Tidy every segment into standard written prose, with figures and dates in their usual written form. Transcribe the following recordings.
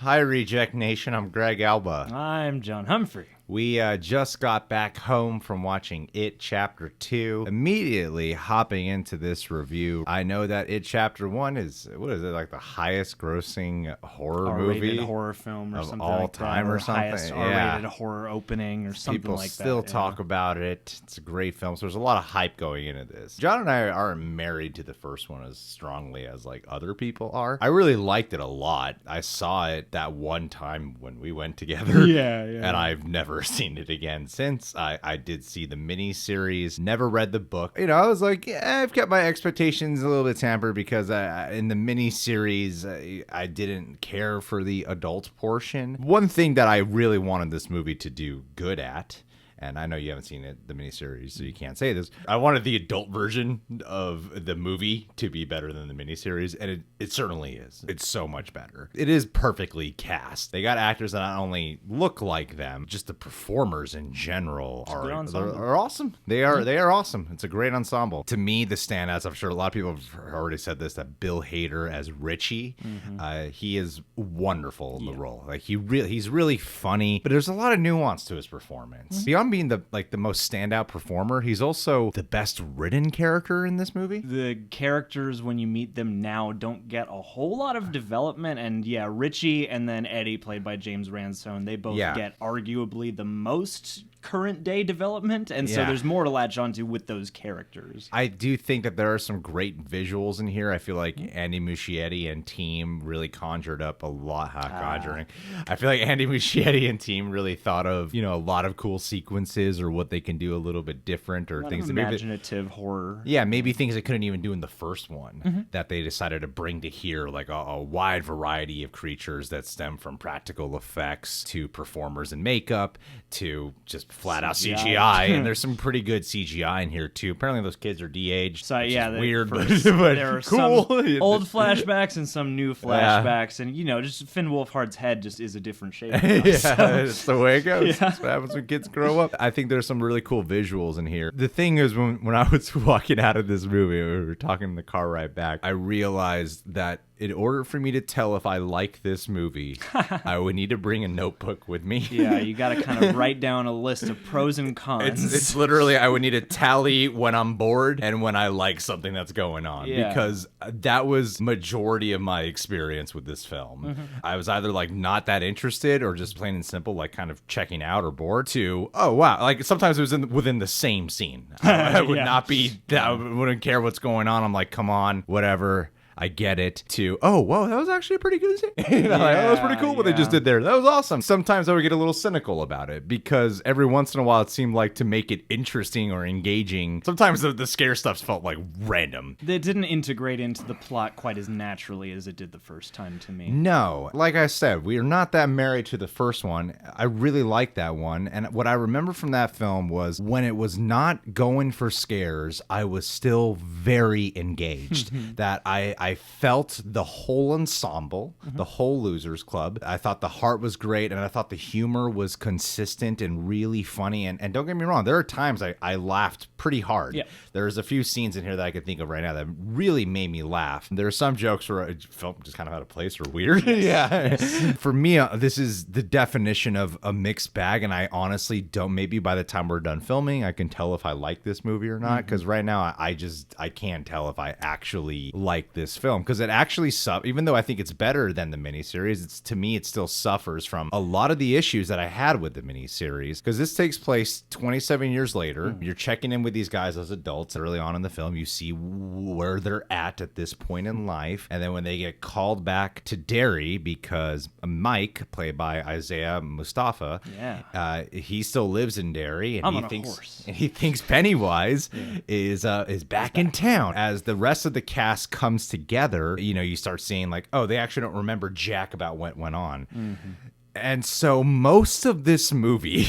Hi, Reject Nation. I'm Greg Alba. I'm John Humphrey. We just got back home from watching It Chapter 2. Immediately hopping into this review, I know that It Chapter 1 is, what is it, like the highest grossing horror movie? horror film or of something all like time that, or something. Highest R-rated horror opening or something People like that. still talk about it. It's a great film. So there's a lot of hype going into this. John and I aren't married to the first one as strongly as like other people are. I really liked it a lot. I saw it that one time when we went together. Yeah. And I've never seen it again since. I did see the miniseries, never read the book. You know, I was like, yeah, I've kept my expectations a little bit tempered because in the miniseries, I didn't care for the adult portion. One thing that I really wanted this movie to do good at, and I know you haven't seen it, the miniseries, so you can't say this. I wanted the adult version of the movie to be better than the miniseries, and it certainly is. It's so much better. It is perfectly cast. They got actors that not only look like them, just the performers in general are awesome. They are awesome. It's a great ensemble. To me, the standouts, I'm sure a lot of people have already said this, that Bill Hader as Richie, he is wonderful in the role. Like he's really funny, but there's a lot of nuance to his performance. Beyond being the most standout performer, he's also the best written character in this movie. The characters, when you meet them now, don't get a whole lot of development. And yeah, Richie and then Eddie, played by James Ransone, they both get arguably the most current day development, and so there's more to latch onto with those characters. I do think that there are some great visuals in here. I feel like Andy Muschietti and team really conjured up a lot. Conjuring. I feel like Andy Muschietti and team really thought of, you know, a lot of cool sequences or what they can do a little bit different, or things that imaginative horror. Yeah, maybe things they couldn't even do in the first one that they decided to bring to here, like a wide variety of creatures that stem from practical effects to performers and makeup to just flat out CGI. And there's some pretty good CGI in here too. Apparently those kids are de-aged. So yeah, weird, but there are cool. Some old flashbacks and some new flashbacks, and you know, just Finn Wolfhard's head just is a different shape. That's the way it goes. That's what happens when kids grow up. I think there's some really cool visuals in here. The thing is, when I was walking out of this movie, we were talking in the car ride back, I realized that in order for me to tell if I like this movie, I would need to bring a notebook with me. Yeah, you got to kind of write down a list of pros and cons. It's literally, I would need to tally when I'm bored and when I like something that's going on. Because that was majority of my experience with this film. I was either like not that interested or just plain and simple, like kind of checking out or bored, to, oh wow, like sometimes it was within the same scene. I would not be, I wouldn't care what's going on. I'm like, come on, whatever. I get it, to, oh, whoa, that was actually a pretty good scene. That was pretty cool what they just did there. That was awesome. Sometimes I would get a little cynical about it because every once in a while it seemed like, to make it interesting or engaging, sometimes the scare stuff felt like random. They didn't integrate into the plot quite as naturally as it did the first time to me. No. Like I said, we are not that married to the first one. I really liked that one. And what I remember from that film was when it was not going for scares, I was still very engaged. That I felt the whole ensemble, the whole Losers Club. I thought the heart was great, and I thought the humor was consistent and really funny. And don't get me wrong, there are times I laughed pretty hard. Yeah. There's a few scenes in here that I could think of right now that really made me laugh. There are some jokes where I felt just kind of out of place or weird. For me, this is the definition of a mixed bag, and I honestly don't, maybe by the time we're done filming, I can tell if I like this movie or not, because right now I can't tell if I actually like this film, because it actually even though I think it's better than the miniseries, to me it still suffers from a lot of the issues that I had with the miniseries, because this takes place 27 years later. You're checking in with these guys as adults early on in the film. You see where they're at this point in life, and then when they get called back to Derry because Mike, played by Isaiah Mustafa, he still lives in Derry, and he thinks Pennywise is back in town. As the rest of the cast comes together, you know, you start seeing like, oh, they actually don't remember jack about what went on. And so most of this movie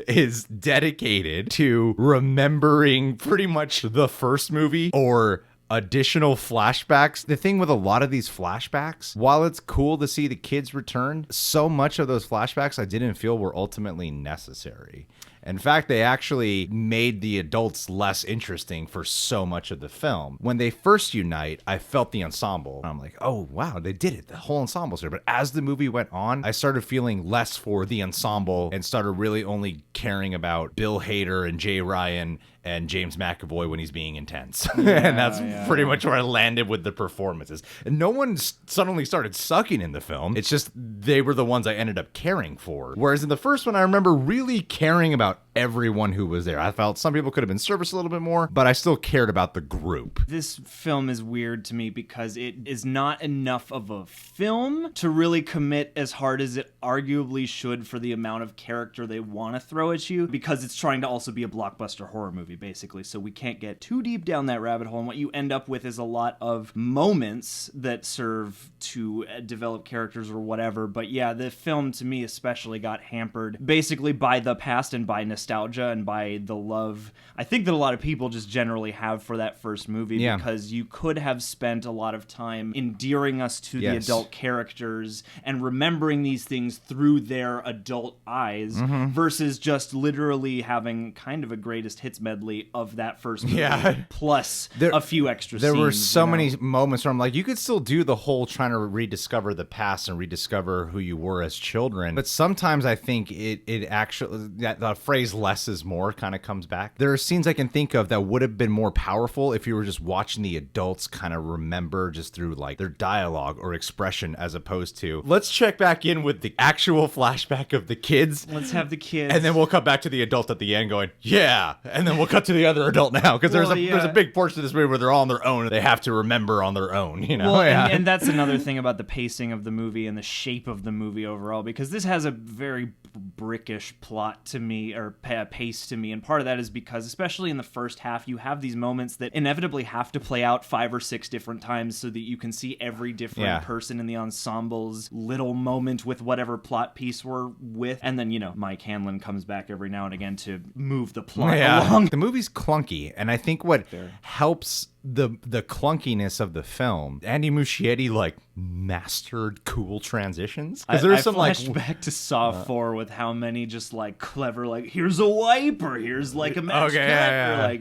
is dedicated to remembering pretty much the first movie or additional flashbacks. The thing with a lot of these flashbacks, while it's cool to see the kids return, so much of those flashbacks I didn't feel were ultimately necessary. In fact, they actually made the adults less interesting for so much of the film. When they first unite, I felt the ensemble. I'm like, oh, wow, they did it. The whole ensemble's here. But as the movie went on, I started feeling less for the ensemble and started really only caring about Bill Hader and Jay Ryan and James McAvoy when he's being intense. And that's pretty much where I landed with the performances. And no one suddenly started sucking in the film. It's just they were the ones I ended up caring for. Whereas in the first one, I remember really caring about everyone who was there. I felt some people could have been serviced a little bit more, but I still cared about the group. This film is weird to me because it is not enough of a film to really commit as hard as it arguably should for the amount of character they want to throw at you, because it's trying to also be a blockbuster horror movie, basically. So we can't get too deep down that rabbit hole. And what you end up with is a lot of moments that serve to develop characters or whatever. But yeah, the film to me especially got hampered basically by the past and by nostalgia and by the love I think that a lot of people just generally have for that first movie, because you could have spent a lot of time endearing us to the adult characters and remembering these things through their adult eyes versus just literally having kind of a greatest hits medley of that first movie plus a few extra scenes. There were so many moments where I'm like, you could still do the whole trying to rediscover the past and rediscover who you were as children, but sometimes I think it actually, that the phrase less is more kind of comes back. There are scenes I can think of that would have been more powerful if you were just watching the adults kind of remember just through like their dialogue or expression, as opposed to, let's check back in with the actual flashback of the kids. Let's have the kids. And then we'll cut back to the adult at the end going, yeah. And then we'll cut to the other adult now, because there's a big portion of this movie where they're all on their own. They have to remember on their own, you know? Well, and that's another thing about the pacing of the movie and the shape of the movie overall, because this has a very brickish plot to me, or pace to me, and part of that is because, especially in the first half, you have these moments that inevitably have to play out 5 or 6 different times so that you can see every different person in the ensemble's little moment with whatever plot piece we're with, and then, you know, Mike Hanlon comes back every now and again to move the plot along. The movie's clunky, and I think what helps the clunkiness of the film, Andy Muschietti like mastered cool transitions, because there's some flashed back to Saw 4 with how many just like clever, like, here's a wipe, or here's like a match I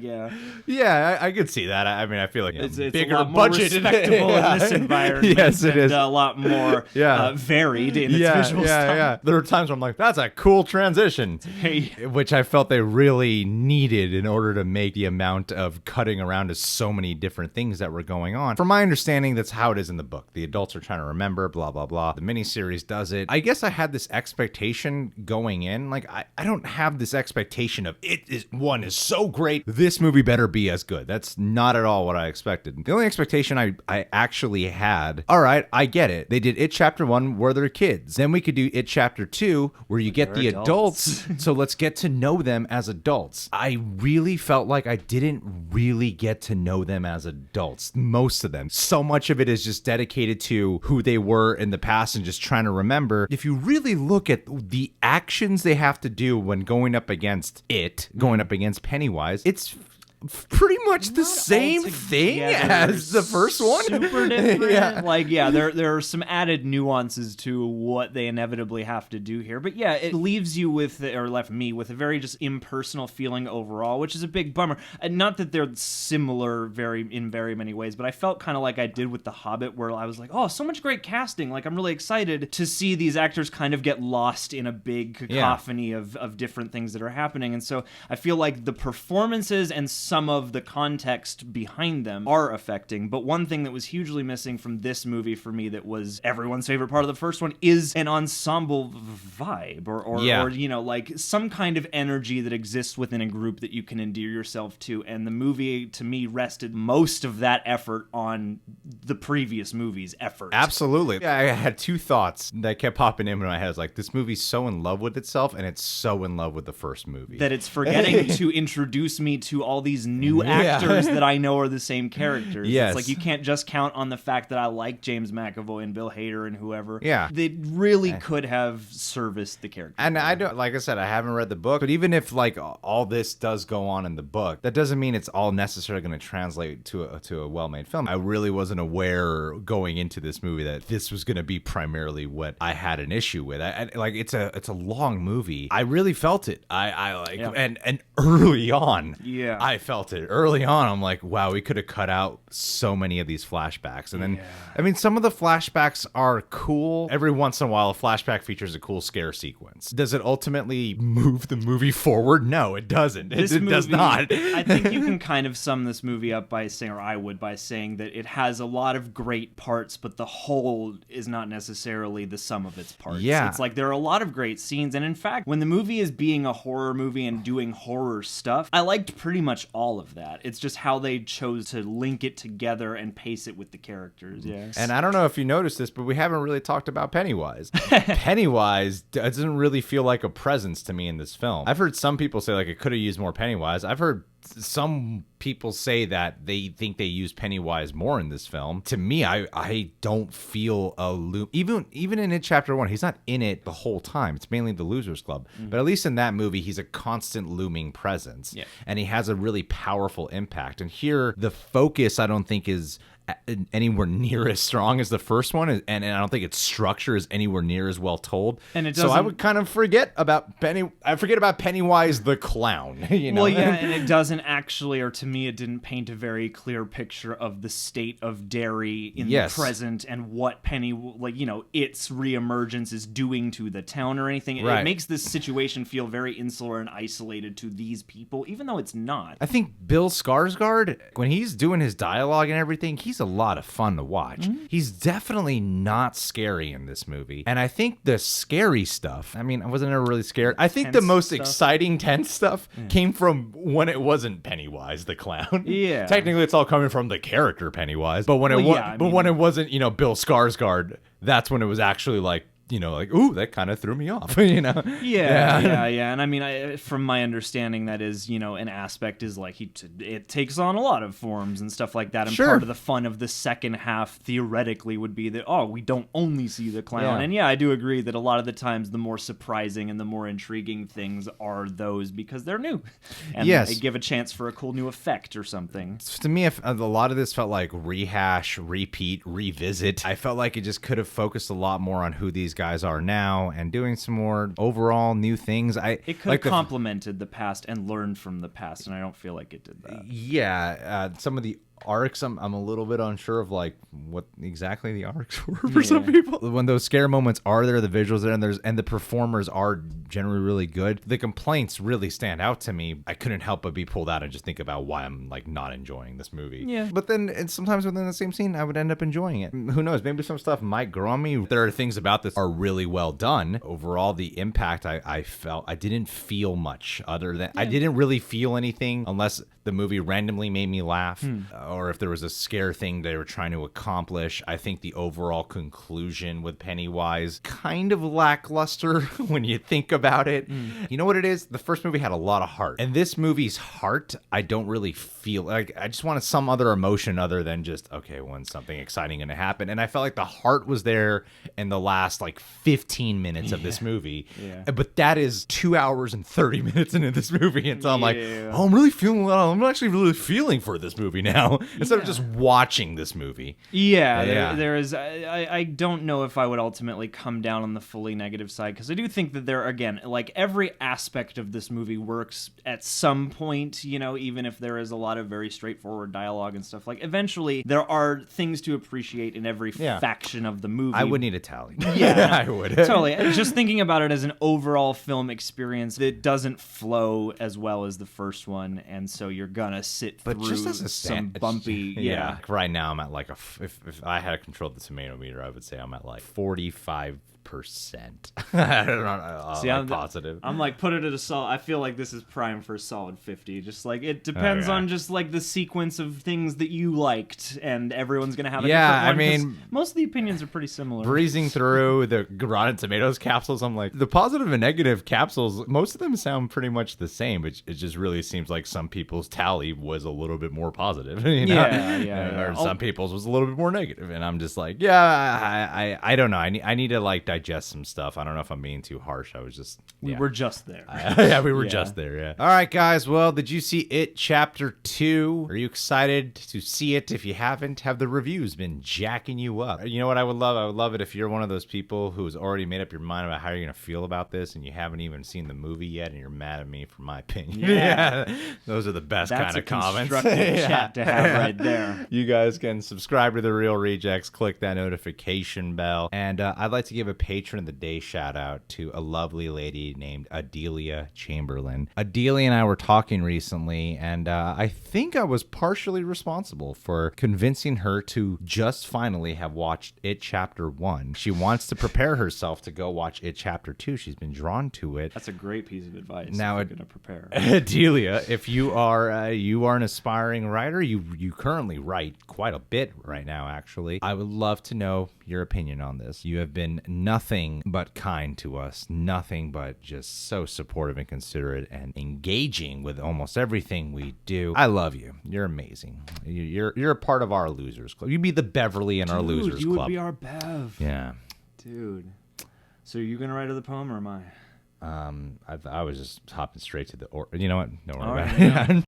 could see that. I mean, I feel like it's bigger a lot more budget respectable in this environment. Yes, it is a lot more varied in its visual style. There are times where I'm like, that's a cool transition, which I felt they really needed in order to make the amount of cutting around to so many different things that were going on. From my understanding, that's how it is in the book. The adults are trying to remember, blah, blah, blah. The miniseries does it. I guess I had this expectation going in. Like, I don't have this expectation of one is so great, this movie better be as good. That's not at all what I expected. The only expectation I actually had, all right, I get it. They did It Chapter 1 where they're kids. Then we could do It Chapter 2 where you get the adults. So let's get to know them as adults. I really felt like I didn't really get to know them as adults, most of them. So much of it is just dedicated to who they were in the past and just trying to remember. If you really look at the actions they have to do when going up against Pennywise, it's pretty much the same thing as the first one. Super different. There are some added nuances to what they inevitably have to do here. But yeah, it leaves you with, or left me with, a very just impersonal feeling overall, which is a big bummer. Not that they're similar in very many ways, but I felt kind of like I did with The Hobbit, where I was like, oh, so much great casting. Like, I'm really excited to see these actors kind of get lost in a big cacophony of different things that are happening. And so I feel like the performances and some of the context behind them are affecting. But one thing that was hugely missing from this movie for me, that was everyone's favorite part of the first one, is an ensemble vibe, or you know, like some kind of energy that exists within a group that you can endear yourself to. And the movie, to me, rested most of that effort on the previous movie's effort. Absolutely. I had 2 thoughts that kept popping in my head. I was like, this movie's so in love with itself, and it's so in love with the first movie that it's forgetting to introduce me to all these these new actors that I know are the same characters. Yes. It's like you can't just count on the fact that I like James McAvoy and Bill Hader and whoever. Yeah. They really could have serviced the character. And I don't, like I said, I haven't read the book, but even if like all this does go on in the book, that doesn't mean it's all necessarily going to translate to a well-made film. I really wasn't aware going into this movie that this was going to be primarily what I had an issue with. I like it's a long movie. I really felt it. I like and early on, I felt it early on. I'm like, wow, we could have cut out so many of these flashbacks. And then I mean, some of the flashbacks are cool. Every once in a while, a flashback features a cool scare sequence. Does it ultimately move the movie forward? No, it doesn't. It does not. I think you can kind of sum this movie up by saying, or I would, by saying that it has a lot of great parts, but the whole is not necessarily the sum of its parts. Yeah. It's like there are a lot of great scenes, and in fact, when the movie is being a horror movie and doing horror stuff, I liked pretty much all of that. It's just how they chose to link it together and pace it with the characters. Yeah. And I don't know if you noticed this, but we haven't really talked about Pennywise. Pennywise doesn't really feel like a presence to me in this film. I've heard some people say like it could have used more Pennywise. I've heard some people say that they think they use Pennywise more in this film. To me, I don't feel a loop. Even in It Chapter 1, he's not in it the whole time. It's mainly the Losers Club. But at least in that movie, he's a constant looming presence. Yeah. And he has a really powerful impact. And here, the focus, I don't think, is anywhere near as strong as the first one, and I don't think its structure is anywhere near as well told. And it doesn't, so I would kind of forget about Pennywise the clown. You know? Well, yeah, and it doesn't actually, or to me, it didn't paint a very clear picture of the state of Derry in the present and what its reemergence is doing to the town or anything. It makes this situation feel very insular and isolated to these people, even though it's not. I think Bill Skarsgård, when he's doing his dialogue and everything, he's a lot of fun to watch. He's definitely not scary in this movie. And I think the scary stuff, I mean, I wasn't ever really scared. I think the most exciting tense stuff came from when it wasn't Pennywise the clown. Yeah. Technically, it's all coming from the character Pennywise. But when when it wasn't, Bill Skarsgård, that's when it was actually like, ooh, that kind of threw me off, Yeah. And I mean, from my understanding, that is, an aspect is like it takes on a lot of forms and stuff like that. And part of the fun of the second half, theoretically, would be that, we don't only see the clown. Yeah. And I do agree that a lot of the times the more surprising and the more intriguing things are those because they're new. And they give a chance for a cool new effect or something. To me, a lot of this felt like rehash, repeat, revisit. I felt like it just could have focused a lot more on who these guys are now and doing some more overall new things. It could have complemented the past and learned from the past, and I don't feel like it did that. Yeah, some of the arcs, I'm a little bit unsure of like what exactly the arcs were for some people. When those scare moments are there, the visuals are there, and the performers are generally really good. The complaints really stand out to me. I couldn't help but be pulled out and just think about why I'm like not enjoying this movie. Yeah. But then sometimes within the same scene, I would end up enjoying it. Who knows? Maybe some stuff might grow on me. There are things about this are really well done. Overall, the impact I felt, I didn't feel much other than I didn't really feel anything unless the movie randomly made me laugh. Or if there was a scare thing they were trying to accomplish. I think the overall conclusion with Pennywise kind of lackluster when you think about it. You know what it is? The first movie had a lot of heart. And this movie's heart, I don't really feel like. I just wanted some other emotion other than just, okay, when's something exciting going to happen? And I felt like the heart was there in the last like 15 minutes of this movie. But that is 2 hours and 30 minutes into this movie. And so I'm like, I'm actually really feeling for this movie now. Instead of just watching this movie. There is. I don't know if I would ultimately come down on the fully negative side, because I do think that there, again, like every aspect of this movie works at some point, even if there is a lot of very straightforward dialogue and stuff. Like, eventually, there are things to appreciate in every faction of the movie. I would need a tally. Yeah, I would. Totally. Just thinking about it as an overall film experience, it doesn't flow as well as the first one, and so you're gonna sit through some bumps lumpy. Yeah. Right now I'm at like if I had controlled the tomato meter, I would say I'm at like 45%. I don't know. See, I'm positive. I'm like, put it at a solid. I feel like this is prime for a solid 50. Just like it depends on just like the sequence of things that you liked, and everyone's gonna have a different one. I mean, most of the opinions are pretty similar. Breezing through the Rotten Tomatoes capsules, I'm like, the positive and negative capsules, most of them sound pretty much the same. It just really seems like some people's tally was a little bit more positive, you know? Or some people's was a little bit more negative, and I'm just like, I don't know. I need to like digest some stuff. I don't know if I'm being too harsh. I was just we were just there. We were just there. Yeah. All right, guys. Well, did you see It Chapter 2? Are you excited to see it? If you haven't, have the reviews been jacking you up? You know what I would love? I would love it if you're one of those people who's already made up your mind about how you're gonna feel about this, and you haven't even seen the movie yet, and you're mad at me for my opinion. Yeah. Those are the best kind of comments. That's a constructive chat to have right there. You guys can subscribe to The Real Rejects, click that notification bell, and I'd like to give a Patron of the Day shout out to a lovely lady named Adelia Chamberlain. Adelia and I were talking recently, and I think I was partially responsible for convincing her to just finally have watched It Chapter 1. She wants to prepare herself to go watch It Chapter 2. She's been drawn to it. That's a great piece of advice. Now, I'm going to prepare. Adelia, if you are an aspiring writer, you currently write quite a bit right now, actually. I would love to know your opinion on this. You have been nothing but kind to us, nothing but just so supportive and considerate and engaging with almost everything we do. I love you. You're amazing. You're a part of our Losers Club. You'd be the Beverly in our Losers Club. You would be our Bev. Yeah. Dude. So are you going to write the poem or am I? I was just hopping straight to the... you know what? Don't worry about it. Yeah.